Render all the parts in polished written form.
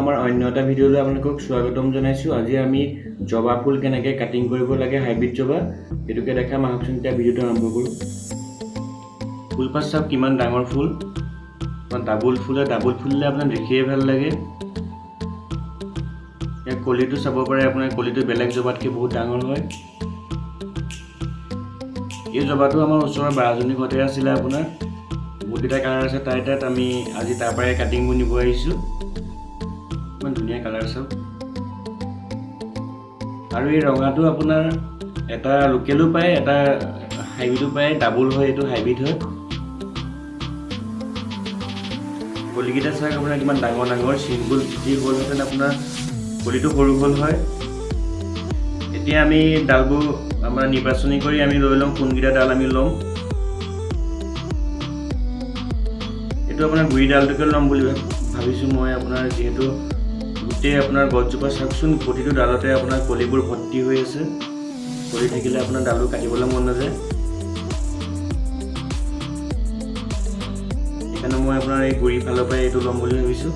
আমাৰ অন্য এটা ভিডিঅ'লৈ আপোনালোকক স্বাগতম জনাইছোঁ। আজি আমি জবা ফুল কেনেকৈ কাটিং কৰিব লাগে, হাইব্ৰিড জবা এটোকে দেখাম। আহকচোন এতিয়া ভিডিঅ'টো আৰম্ভ কৰোঁ। ফুলপাহ চাওক কিমান ডাঙৰ ফুল, ডাবুল ফুললে আপোনাৰ দেখিয়ে ভাল লাগে। ইয়াৰ কলিটো চাব পাৰে, আপোনাৰ কলিটো বেলেগ জবাতকৈ বহুত ডাঙৰ হয়। এই জবাটো আমাৰ ওচৰৰ বাজনী ঘৰতে আছিলে। আপোনাৰ বহুতকেইটা কালাৰ আছে তাই তাত, আমি আজি তাৰ পৰাই কাটিংবোৰ নিব আহিছোঁ। ইমান ধুনীয়া কালাৰ চাওক। আৰু এই ৰঙাটো আপোনাৰ এটা লোকেলো পায়, এটা হাইব্ৰিডো পায়। ডাবুল হয়, এইটো হাইব্ৰিড হয়। কলিকেইটা চাওক আপোনাৰ কিমান ডাঙৰ ডাঙৰ। চিংগুল যি হ'লহেঁতেন আপোনাৰ কলিটো সৰু হ'ল হয়। এতিয়া আমি ডালবোৰ আমাৰ নিৰ্বাচনী কৰি আমি লৈ ল'ম, কোনকেইটা ডাল আমি ল'ম। এইটো আপোনাৰ গুৰি ডালটোকে ল'ম বুলি ভাবিছোঁ মই। আপোনাৰ যিহেতু গোটেই আপোনাৰ গছজোপা চাওকচোন, প্ৰতিটো ডালতে আপোনাৰ কলিবোৰ ভৰ্তি হৈ আছে। কলি থাকিলে আপোনাৰ ডালো কাটিবলৈ মন নাযায়। সেইকাৰণে মই আপোনাৰ এই গুৰি ফালৰ পৰাই এইটো ল'ম বুলি ভাবিছোঁ।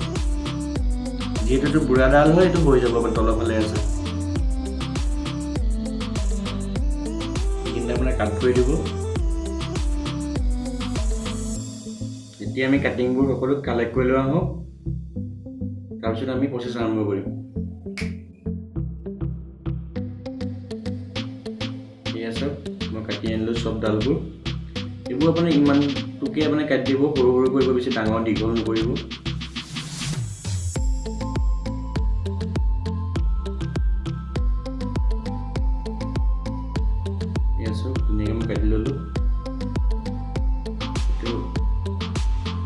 যিহেতু এইটো বুঢ়া ডাল হয়, এইটো হৈ যাব, আপোনাৰ তলৰ ফালে আছে। সেইখিনি আপোনাৰ কাট কৰি দিব। এতিয়া আমি কাটিংবোৰ সকলো কালেক্ট কৰি লোৱা হওক, তাৰপিছত আমি প্ৰচেছ আৰম্ভ কৰিম। ঠিক আছে, মই কাটি আনিলোঁ চব ডালবোৰ। এইবোৰ আপুনি ইমানটোকে আপুনি কাটি দিব, সৰু সৰু কৰিব, বেছি ডাঙৰ দীঘল নকৰিব। ঠিক আছে, ধুনীয়াকৈ মই কাটি ল'লোঁ।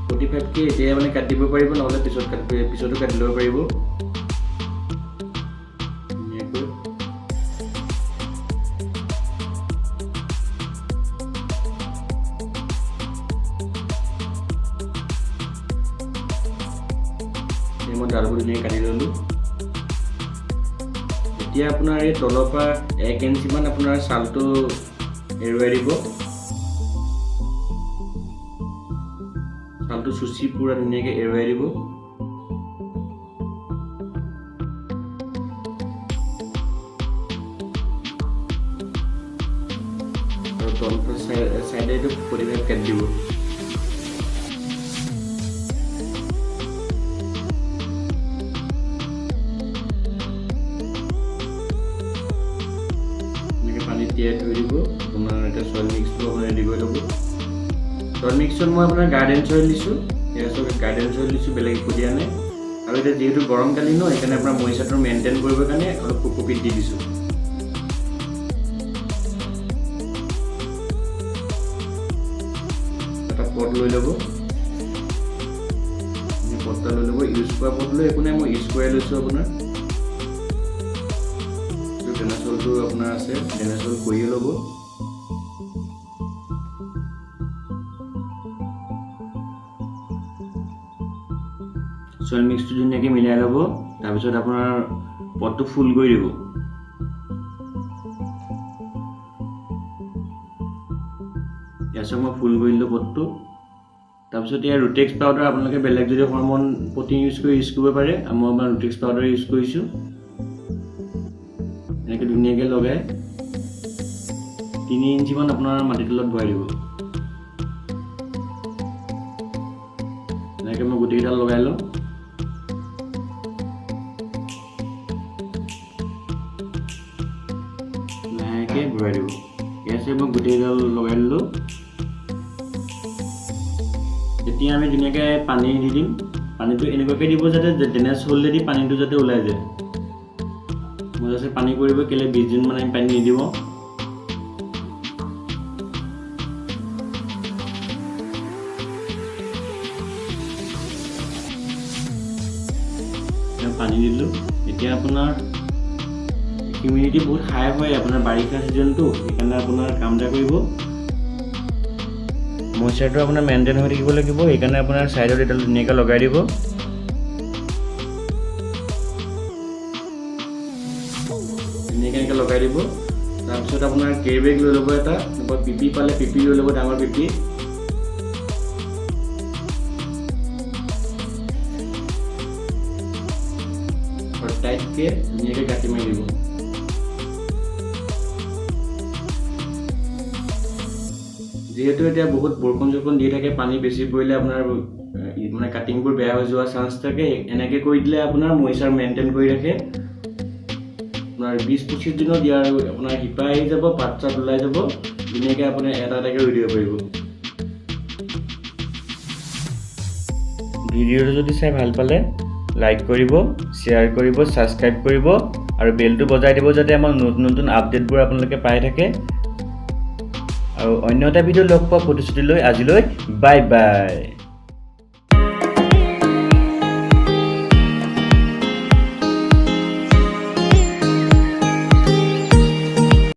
45কে এতিয়া মানে কাটি দিব পাৰিব, নহ'লে পিছতো কাটি ল'ব পাৰিব। ধুনীয়াকৈ মই ডালবোৰ ধুনীয়াকৈ কাটি ল'লোঁ। এতিয়া আপোনাৰ এই তলৰ পৰা 1 ইঞ্চিমান আপোনাৰ ছালটো এৰুৱাই দিব। ছালটো চুচি পুৰা ধুনীয়াকৈ এৰুৱাই দিব। আৰু তলৰ চাইডে এইটো 45 কাটি দিব। এনেকৈ পানীত তিয়াই থৈ দিব। আপোনাৰ এতিয়া চইল মিক্সটো আপোনাৰ ৰেডি কৰি ল'ব। চইল মিক্সত মই আপোনাৰ গাৰ্ডেন চইল দিছোঁ। গাৰ্ডেন চইল দিছোঁ, বেলেগ একো দিয়া নাই। আৰু এতিয়া যিহেতু গৰম কালি ন, সেইকাৰণে আপোনাৰ মইচাৰটো মেইনটেইন কৰিবৰ কাৰণে অলপ কোকোপিট দি দিছোঁ। এটা পট লৈ ল'ব, পটটা লৈ ল'ব। ইউজ কৰা পট লৈ একো নাই, মই ইউজ কৰাই লৈছোঁ। আপোনাৰ ডেনাচলটো আপোনাৰ আছে, ডেনাচল কৰিয়ে ল'ব। চইল মিক্সটো ধুনীয়াকৈ মিলাই ল'ব। তাৰপিছত আপোনাৰ পটটো ফুল কৰি দিব। ইয়াৰ মই ফুল কৰি দিলোঁ পটটো। তাৰপিছত ইয়াৰ ৰুটেক্স পাউডাৰ আপোনালোকে বেলেগ যদি হৰমন প্ৰটিন ইউজ কৰিব পাৰে। মই আপোনাৰ ৰুটেক্স পাউডাৰ ইউজ কৰিছোঁ। এনেকৈ ধুনীয়াকৈ লগাই 3 ইঞ্চিমান আপোনাৰ মাটিৰ তলত ভৰাই দিব। এনেকৈ মই গোটেইকেইডাল লগাই লওঁ। ঘূৰাই দিব। ইয়াছে মই গোটেইডাল লগাই দিলোঁ। এতিয়া আমি ধুনীয়াকৈ পানী দি দিম। পানীটো এনেকুৱাকৈ দিব যাতে ড্ৰেনেজ হ'লেদি পানীটো যাতে ওলাই যায়। মই যাতে পানী কৰিব কেলৈ 20 দিনমান আমি পানী নিদিব। পানী দিলোঁ। এতিয়া আপোনাৰ হিউমিডিটি বহুত হাই হয় আপোনাৰ বাৰিষা ছিজনটো, সেইকাৰণে আপোনাৰ কাম এটা কৰিব, মইশ্চাৰটো আপোনাৰ মেইনটেইন হৈ থাকিব লাগিব। সেইকাৰণে আপোনাৰ ছাইডত এডাল ধুনীয়াকৈ লগাই দিব। ধুনীয়াকৈ এনেকৈ লগাই দিব। তাৰপিছত আপোনাৰ কেৰি বেগ লৈ ল'ব এটা, পিপি পালে পিপি লৈ ল'ব, ডাঙৰ পিপি। এনেকৈ ধুনীয়াকৈ কাটি মাৰি দিব। যিহেতু এতিয়া বহুত বৰষুণ দি থাকে, পানী বেছি পৰিলে আপোনাৰ মানে কাটিংবোৰ বেয়া হৈ যোৱা চান্স থাকে। এনেকৈ কৰি দিলে আপোনাৰ মইচাৰ মেইনটেইন কৰি ৰাখে। আপোনাৰ 20-25 দিনত ইয়াৰ আপোনাৰ শিপা আহি যাব, পাত চাত ওলাই যাব, ধুনীয়াকৈ আপুনি এটা এটাকৈ ৰুই দিব পাৰিব। ভিডিঅ'টো যদি চাই ভাল পালে লাইক কৰিব, শ্বেয়াৰ কৰিব, ছাবস্ক্ৰাইব কৰিব আৰু বেলটো বজাই দিব যাতে আমাৰ নতুন নতুন আপডেটবোৰ আপোনালোকে পাই থাকে। আৰু অন্য এটা ভিডিঅ' লগ পোৱা প্ৰতিশ্ৰুতি লৈ আজিলৈ বাই বাই।